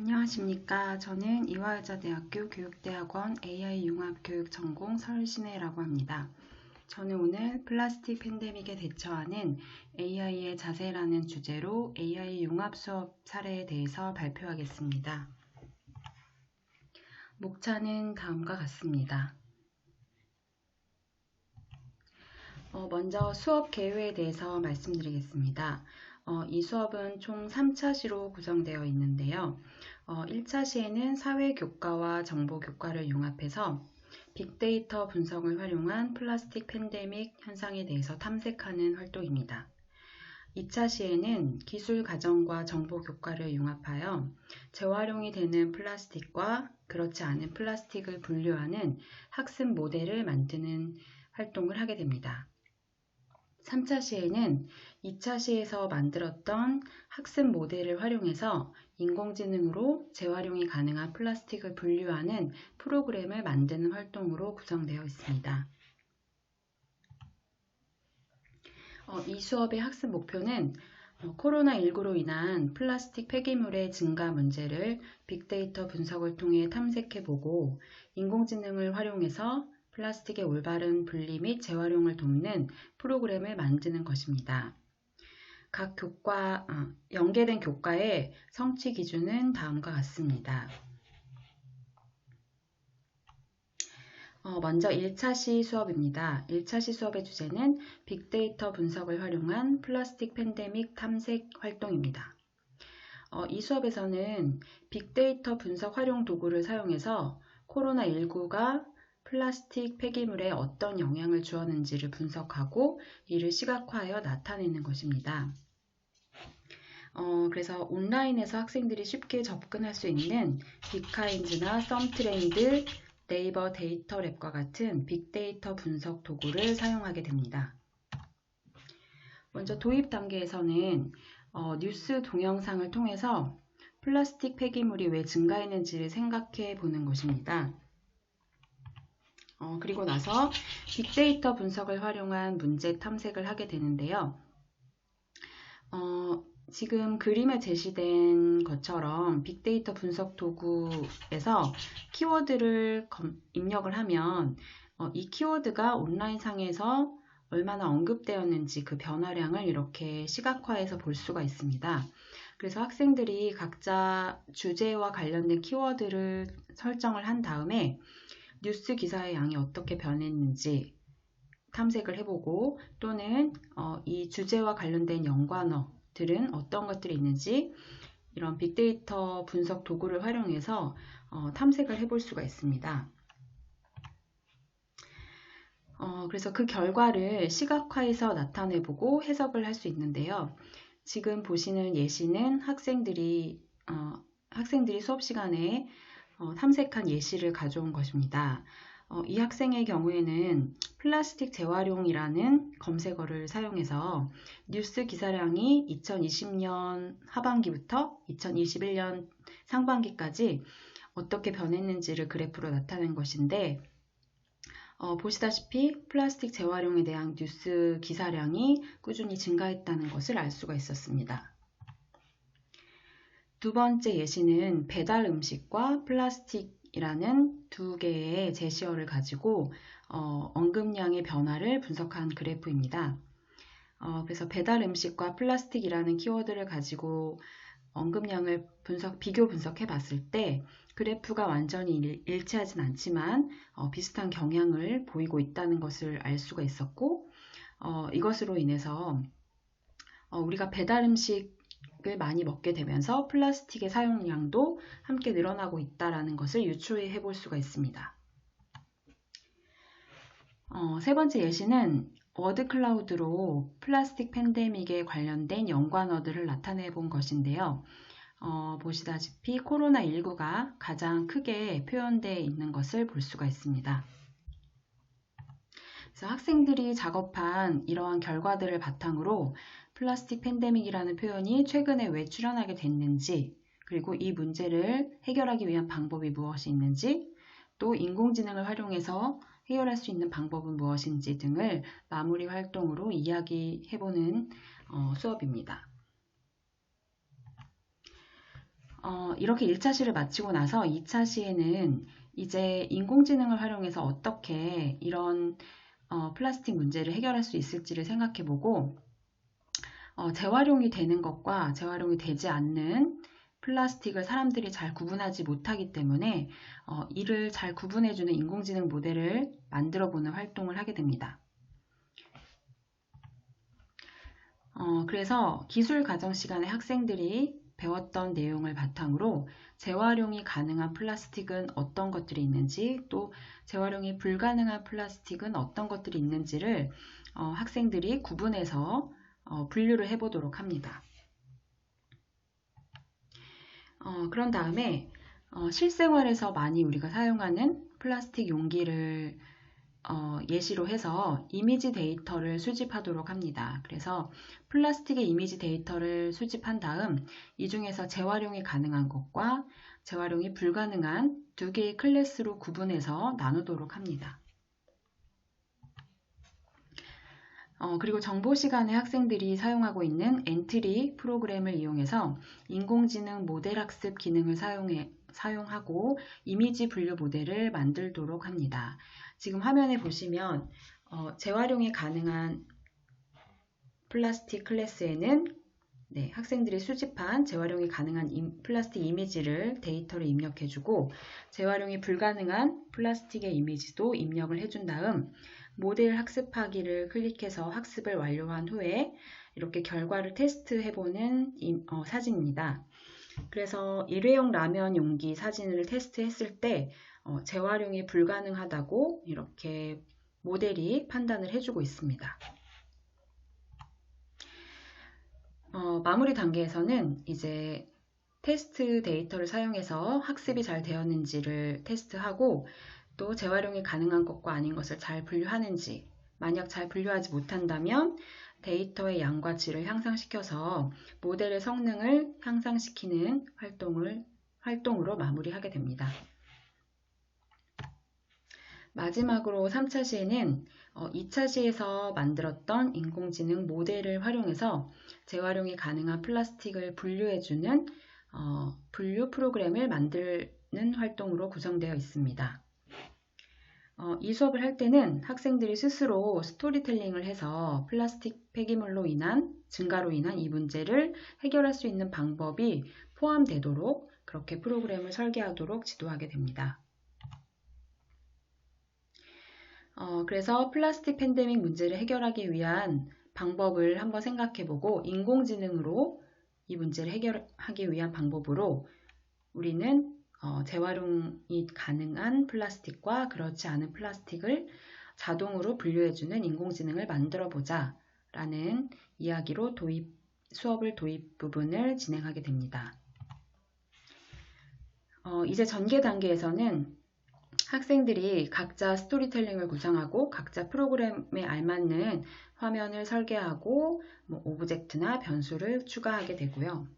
안녕하십니까. 저는 이화여자대학교 교육대학원 AI융합교육 전공 설신혜라고 합니다. 저는 오늘 플라스틱 팬데믹에 대처하는 AI의 자세라는 주제로 AI 융합 수업 사례에 대해서 발표하겠습니다. 목차는 다음과 같습니다. 먼저 수업 개요에 대해서 말씀드리겠습니다. 이 수업은 총 3차 시로 구성되어 있는데요. 1차 시에는 사회교과와 정보교과를 융합해서 빅데이터 분석을 활용한 플라스틱 팬데믹 현상에 대해서 탐색하는 활동입니다. 2차 시에는 기술 가정과 정보교과를 융합하여 재활용이 되는 플라스틱과 그렇지 않은 플라스틱을 분류하는 학습 모델을 만드는 활동을 하게 됩니다. 3차 시에는 2차 시에서 만들었던 학습 모델을 활용해서 인공지능으로 재활용이 가능한 플라스틱을 분류하는 프로그램을 만드는 활동으로 구성되어 있습니다. 이 수업의 학습 목표는 코로나19로 인한 플라스틱 폐기물의 증가 문제를 빅데이터 분석을 통해 탐색해보고 인공지능을 활용해서 플라스틱의 올바른 분리 및 재활용을 돕는 프로그램을 만드는 것입니다. 각 연계된 교과의 성취 기준은 다음과 같습니다. 먼저 1차시 수업입니다. 1차시 수업의 주제는 빅데이터 분석을 활용한 플라스틱 팬데믹 탐색 활동입니다. 이 수업에서는 빅데이터 분석 활용 도구를 사용해서 코로나19가 플라스틱 폐기물에 어떤 영향을 주었는지를 분석하고 이를 시각화하여 나타내는 것입니다. 그래서 온라인에서 학생들이 쉽게 접근할 수 있는 빅카인즈나 썸트렌드, 네이버 데이터랩과 같은 빅데이터 분석 도구를 사용하게 됩니다. 먼저 도입 단계에서는 뉴스 동영상을 통해서 플라스틱 폐기물이 왜 증가했는지를 생각해 보는 것입니다. 그리고 나서 빅데이터 분석을 활용한 문제 탐색을 하게 되는데요. 지금 그림에 제시된 것처럼 빅데이터 분석 도구에서 키워드를 입력을 하면 이 키워드가 온라인상에서 얼마나 언급되었는지 그 변화량을 이렇게 시각화해서 볼 수가 있습니다. 그래서 학생들이 각자 주제와 관련된 키워드를 설정을 한 다음에 뉴스 기사의 양이 어떻게 변했는지 탐색을 해보고 또는 이 주제와 관련된 연관어들은 어떤 것들이 있는지 이런 빅데이터 분석 도구를 활용해서 탐색을 해볼 수가 있습니다. 그래서 그 결과를 시각화해서 나타내보고 해석을 할 수 있는데요. 지금 보시는 예시는 학생들이 수업 시간에 탐색한 예시를 가져온 것입니다. 이 학생의 경우에는 플라스틱 재활용이라는 검색어를 사용해서 뉴스 기사량이 2020년 하반기부터 2021년 상반기까지 어떻게 변했는지를 그래프로 나타낸 것인데 보시다시피 플라스틱 재활용에 대한 뉴스 기사량이 꾸준히 증가했다는 것을 알 수가 있었습니다. 두 번째 예시는 배달 음식과 플라스틱이라는 두 개의 제시어를 가지고 언급량의 변화를 분석한 그래프입니다. 그래서 배달 음식과 플라스틱이라는 키워드를 가지고 언급량을 비교 분석해 봤을 때 그래프가 완전히 일치하진 않지만 비슷한 경향을 보이고 있다는 것을 알 수가 있었고 이것으로 인해서 우리가 배달 음식을 많이 먹게 되면서 플라스틱의 사용량도 함께 늘어나고 있다는 것을 유추해 볼 수가 있습니다. 세 번째 예시는 워드 클라우드로 플라스틱 팬데믹에 관련된 연관어들을 나타내 본 것인데요. 보시다시피 코로나19가 가장 크게 표현되어 있는 것을 볼 수가 있습니다. 그래서 학생들이 작업한 이러한 결과들을 바탕으로 플라스틱 팬데믹이라는 표현이 최근에 왜 출현하게 됐는지, 그리고 이 문제를 해결하기 위한 방법이 무엇이 있는지, 또 인공지능을 활용해서 해결할 수 있는 방법은 무엇인지 등을 마무리 활동으로 이야기해보는 수업입니다. 이렇게 1차 시를 마치고 나서 2차 시에는 이제 인공지능을 활용해서 어떻게 이런 플라스틱 문제를 해결할 수 있을지를 생각해보고 재활용이 되는 것과 재활용이 되지 않는 플라스틱을 사람들이 잘 구분하지 못하기 때문에 이를 잘 구분해주는 인공지능 모델을 만들어보는 활동을 하게 됩니다. 그래서 기술 과정 시간에 학생들이 배웠던 내용을 바탕으로 재활용이 가능한 플라스틱은 어떤 것들이 있는지, 또 재활용이 불가능한 플라스틱은 어떤 것들이 있는지를 학생들이 구분해서 분류를 해보도록 합니다. 그런 다음에 실생활에서 많이 우리가 사용하는 플라스틱 용기를 예시로 해서 이미지 데이터를 수집하도록 합니다. 그래서 플라스틱의 이미지 데이터를 수집한 다음 이 중에서 재활용이 가능한 것과 재활용이 불가능한 두 개의 클래스로 구분해서 나누도록 합니다. 그리고 정보 시간에 학생들이 사용하고 있는 엔트리 프로그램을 이용해서 인공지능 모델 학습 기능을 사용하고 이미지 분류 모델을 만들도록 합니다. 지금 화면에 보시면 재활용이 가능한 플라스틱 클래스에는 학생들이 수집한 재활용이 가능한 플라스틱 이미지를 데이터를 입력해주고 재활용이 불가능한 플라스틱의 이미지도 입력을 해준 다음 모델 학습하기를 클릭해서 학습을 완료한 후에 이렇게 결과를 테스트해보는 사진입니다. 그래서 일회용 라면 용기 사진을 테스트했을 때 재활용이 불가능하다고 이렇게 모델이 판단을 해주고 있습니다. 마무리 단계에서는 이제 테스트 데이터를 사용해서 학습이 잘 되었는지를 테스트하고 또 재활용이 가능한 것과 아닌 것을 잘 분류하는지, 만약 잘 분류하지 못한다면 데이터의 양과 질을 향상시켜서 모델의 성능을 향상시키는 활동으로 마무리하게 됩니다. 마지막으로 3차 시에는 2차 시에서 만들었던 인공지능 모델을 활용해서 재활용이 가능한 플라스틱을 분류해주는 분류 프로그램을 만드는 활동으로 구성되어 있습니다. 이 수업을 할 때는 학생들이 스스로 스토리텔링을 해서 플라스틱 폐기물로 인한 증가로 인한 이 문제를 해결할 수 있는 방법이 포함되도록 그렇게 프로그램을 설계하도록 지도하게 됩니다. 그래서 플라스틱 팬데믹 문제를 해결하기 위한 방법을 한번 생각해보고 인공지능으로 이 문제를 해결하기 위한 방법으로 우리는 재활용이 가능한 플라스틱과 그렇지 않은 플라스틱을 자동으로 분류해주는 인공지능을 만들어보자 라는 이야기로 수업을 도입 부분을 진행하게 됩니다. 이제 전개 단계에서는 학생들이 각자 스토리텔링을 구상하고 각자 프로그램에 알맞는 화면을 설계하고 오브젝트나 변수를 추가하게 되고요.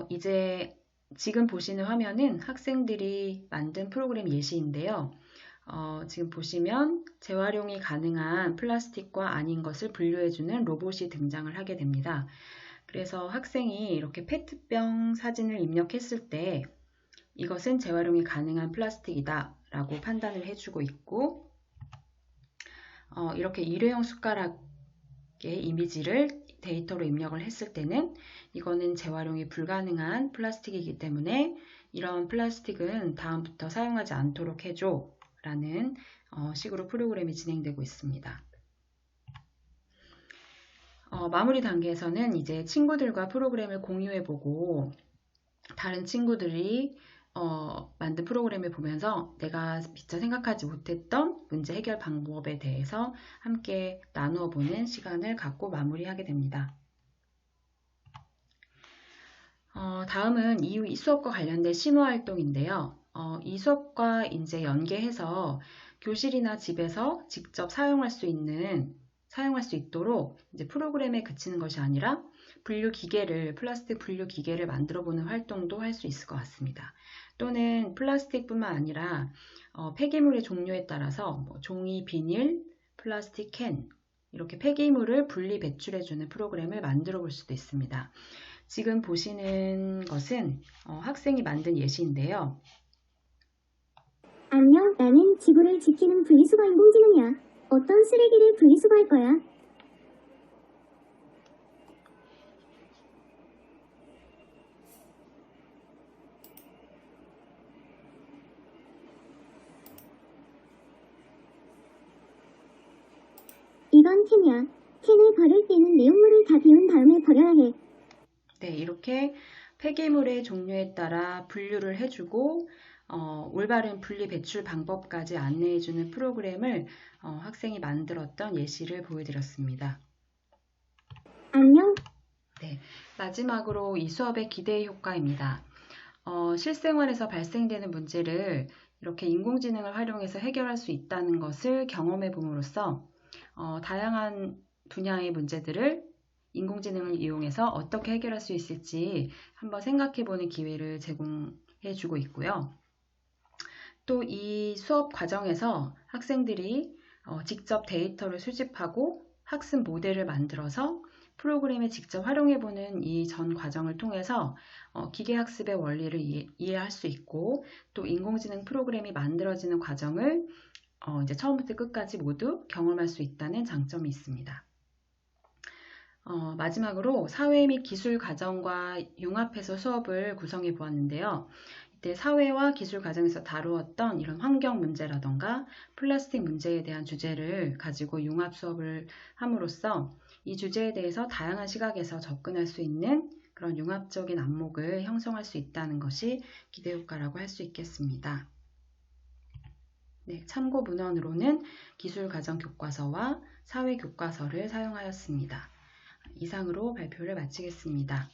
이제 지금 보시는 화면은 학생들이 만든 프로그램 예시인데요. 지금 보시면 재활용이 가능한 플라스틱과 아닌 것을 분류해주는 로봇이 등장을 하게 됩니다. 그래서 학생이 이렇게 페트병 사진을 입력했을 때 이것은 재활용이 가능한 플라스틱이다 라고 판단을 해주고 있고 이렇게 일회용 숟가락의 이미지를 데이터로 입력을 했을 때는 이거는 재활용이 불가능한 플라스틱이기 때문에 이런 플라스틱은 다음부터 사용하지 않도록 해줘 라는 식으로 프로그램이 진행되고 있습니다. 마무리 단계에서는 이제 친구들과 프로그램을 공유해보고 다른 친구들이 만든 프로그램을 보면서 내가 미처 생각하지 못했던 문제 해결 방법에 대해서 함께 나누어 보는 시간을 갖고 마무리하게 됩니다. 다음은 이 수업과 관련된 심화 활동인데요. 이 수업과 이제 연계해서 교실이나 집에서 직접 사용할 수 있도록 이제 프로그램에 그치는 것이 아니라 플라스틱 분류 기계를 만들어 보는 활동도 할 수 있을 것 같습니다. 또는 플라스틱뿐만 아니라 폐기물의 종류에 따라서 종이, 비닐, 플라스틱 캔 이렇게 폐기물을 분리 배출해주는 프로그램을 만들어 볼 수도 있습니다. 지금 보시는 것은 학생이 만든 예시인데요. 안녕, 나는 지구를 지키는 분리수거 인공지능이야. 어떤 쓰레기를 분리수거할 거야? 이건 캔이야. 캔을 버릴 때는 내용물을 다 비운 다음에 버려야 해. 네, 이렇게 폐기물의 종류에 따라 분류를 해주고 올바른 분리 배출 방법까지 안내해주는 프로그램을 학생이 만들었던 예시를 보여드렸습니다. 안녕. 네, 마지막으로 이 수업의 기대 효과입니다. 실생활에서 발생되는 문제를 이렇게 인공지능을 활용해서 해결할 수 있다는 것을 경험해 봄으로써 다양한 분야의 문제들을 인공지능을 이용해서 어떻게 해결할 수 있을지 한번 생각해 보는 기회를 제공해 주고 있고요. 또 이 수업 과정에서 학생들이 직접 데이터를 수집하고 학습 모델을 만들어서 프로그램에 직접 활용해 보는 이 전 과정을 통해서 기계학습의 원리를 이해할 수 있고 또 인공지능 프로그램이 만들어지는 과정을 이제 처음부터 끝까지 모두 경험할 수 있다는 장점이 있습니다. 마지막으로 사회 및 기술 과정과 융합해서 수업을 구성해 보았는데요. 이때 사회와 기술 과정에서 다루었던 이런 환경 문제라던가 플라스틱 문제에 대한 주제를 가지고 융합 수업을 함으로써 이 주제에 대해서 다양한 시각에서 접근할 수 있는 그런 융합적인 안목을 형성할 수 있다는 것이 기대 효과라고 할 수 있겠습니다. 네, 참고 문헌으로는 기술과정 교과서와 사회 교과서를 사용하였습니다. 이상으로 발표를 마치겠습니다.